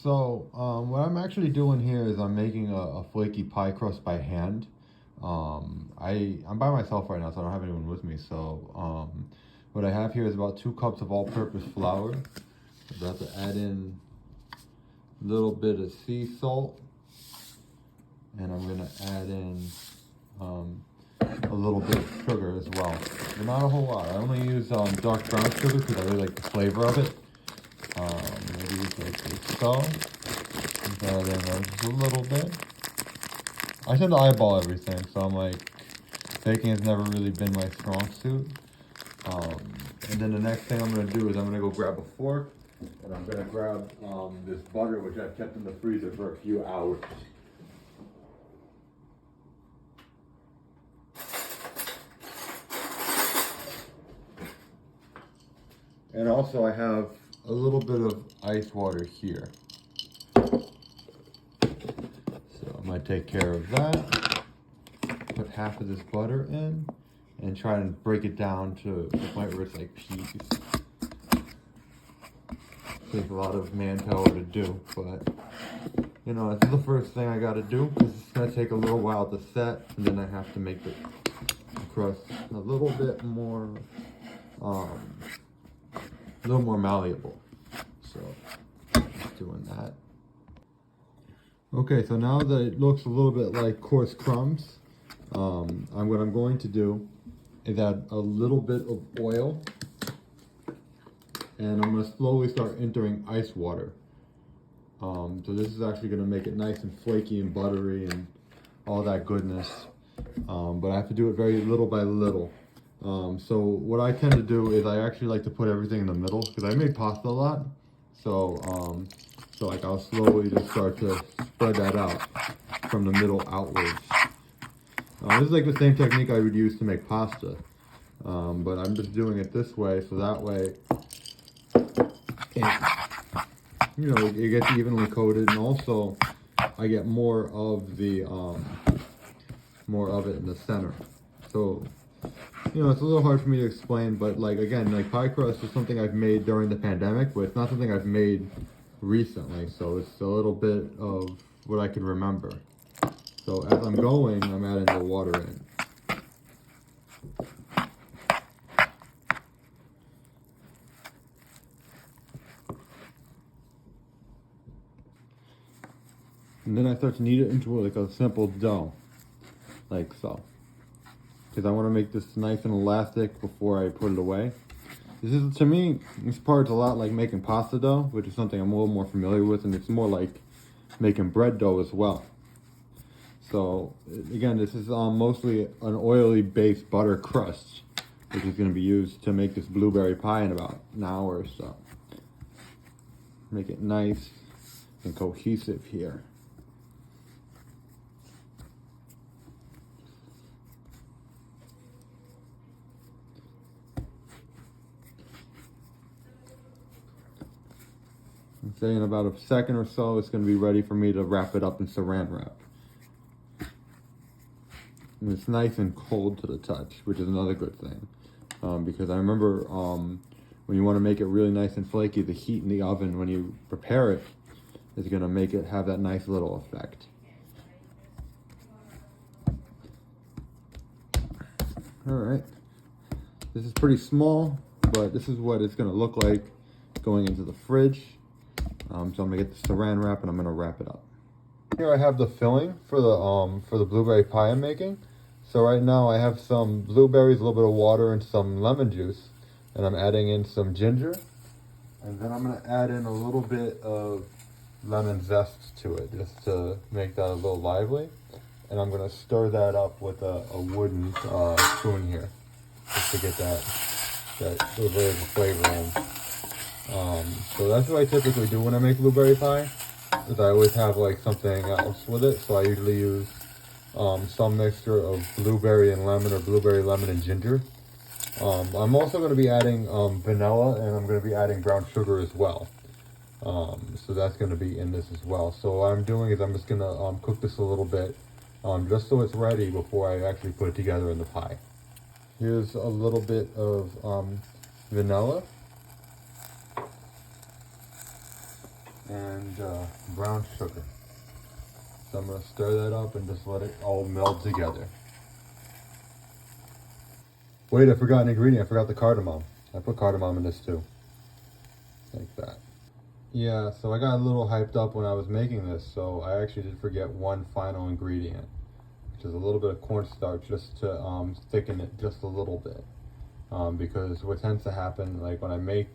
So what I'm actually doing here is I'm making a flaky pie crust by hand. I'm by myself right now, so I don't have anyone with me. So what I have here is about 2 cups of all-purpose flour. I'm about to add in a little bit of sea salt, and I'm gonna add in a little bit of sugar as well, but not a whole lot. I only use dark brown sugar because I really like the flavor of it. Maybe use like so. Add in just a little bit. I tend to eyeball everything, so I'm like, baking has never really been my strong suit. And then the next thing I'm gonna do is I'm gonna go grab a fork, and I'm gonna grab this butter, which I've kept in the freezer for a few hours. And also I have a little bit of ice water here. So I'm gonna take care of that. Put half of this butter in and try and break it down to the point where it's like peas. Takes a lot of manpower to do, but you know, it's the first thing I gotta do because it's gonna take a little while to set, and then I have to make the crust a little bit more malleable. So just doing that. Okay, so now that it looks a little bit like coarse crumbs, what I'm going to do is add a little bit of oil, and I'm going to slowly start entering ice water. So this is actually going to make it nice and flaky and buttery and all that goodness, but I have to do it very little by little. So what I tend to do is I actually like to put everything in the middle because I make pasta a lot. So like I'll slowly just start to spread that out from the middle outwards. This is like the same technique I would use to make pasta, but I'm just doing it this way, so that way, it gets evenly coated, and also I get more of it in the center. So, it's a little hard for me to explain, but like again, like pie crust is something I've made during the pandemic, but it's not something I've made recently, so it's a little bit of what I can remember. So as I'm going, I'm adding the water in. And then I start to knead it into like a simple dough, like so. Because I want to make this nice and elastic before I put it away. To me, this part's a lot like making pasta dough, which is something I'm a little more familiar with, and it's more like making bread dough as well. So again, this is mostly an oily based butter crust, which is going to be used to make this blueberry pie in about an hour or so. Make it nice and cohesive here. Say in about a second or so, it's going to be ready for me to wrap it up in saran wrap. And it's nice and cold to the touch, which is another good thing. Because I remember when you want to make it really nice and flaky, the heat in the oven when you prepare it is going to make it have that nice little effect. Alright, this is pretty small, but this is what it's going to look like going into the fridge. So I'm gonna get the saran wrap and I'm gonna wrap it up. Here I have the filling for the blueberry pie I'm making. So right now I have some blueberries, a little bit of water, and some lemon juice, and I'm adding in some ginger, and then I'm gonna add in a little bit of lemon zest to it just to make that a little lively, and I'm gonna stir that up with a wooden spoon here just to get that blueberry flavor in. So that's what I typically do when I make blueberry pie, is I always have like something else with it. So I usually use some mixture of blueberry and lemon, or blueberry, lemon, and ginger. I'm also going to be adding vanilla, and I'm going to be adding brown sugar as well. So that's going to be in this as well. So what I'm doing is I'm just going to cook this a little bit, just so it's ready before I actually put it together in the pie. Here's a little bit of vanilla. and brown sugar. So I'm gonna stir that up and just let it all meld together. Wait, I forgot an ingredient. I forgot the cardamom. I put cardamom in this too. Like that. Yeah, so I got a little hyped up when I was making this, so I actually did forget one final ingredient, which is a little bit of cornstarch, just to thicken it just a little bit. Because what tends to happen, like when I make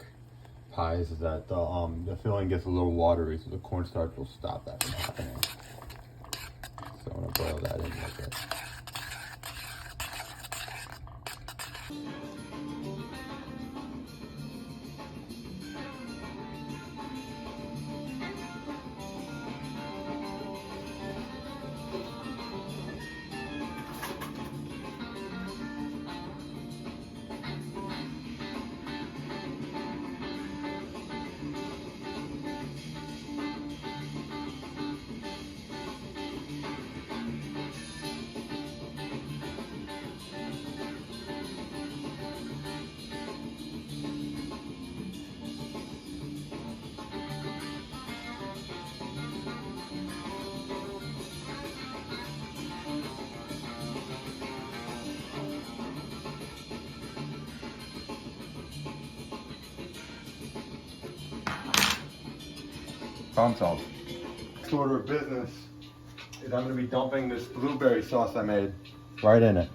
pies, is that the filling gets a little watery, so the cornstarch will stop that from happening. So I'm gonna boil that in a bit. Problem solved. Next order of business is I'm going to be dumping this blueberry sauce I made right in it.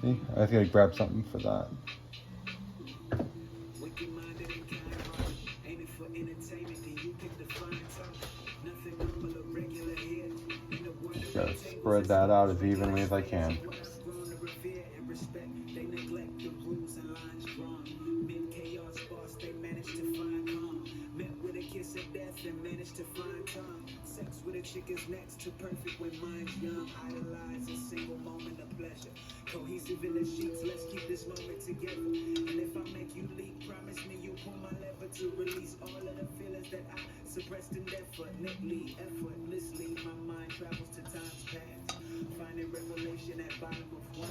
See, I have to grab something for that. Just gotta spread that out as evenly as I can. Chick is next to perfect when mine's young. Idolize a single moment of pleasure. Cohesive in the sheets, let's keep this moment together. And if I make you leap, promise me you pull my lever to release all of the feelings that I suppressed indefinitely, effortlessly. My mind travels to time's past, finding revelation at bottom of one.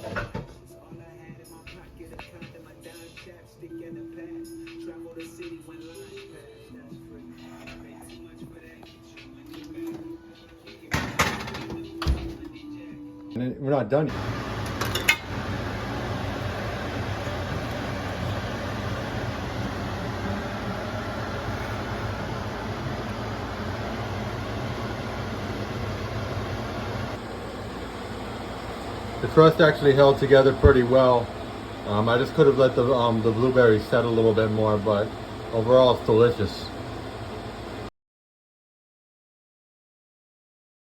It's all I had in my pocket, a condom, a dime chapstick, and a pass. Travel the city when lines pass. That's free. Pay too much for that. And we're not done yet. The crust actually held together pretty well. I just could have let the blueberries set a little bit more, but overall it's delicious.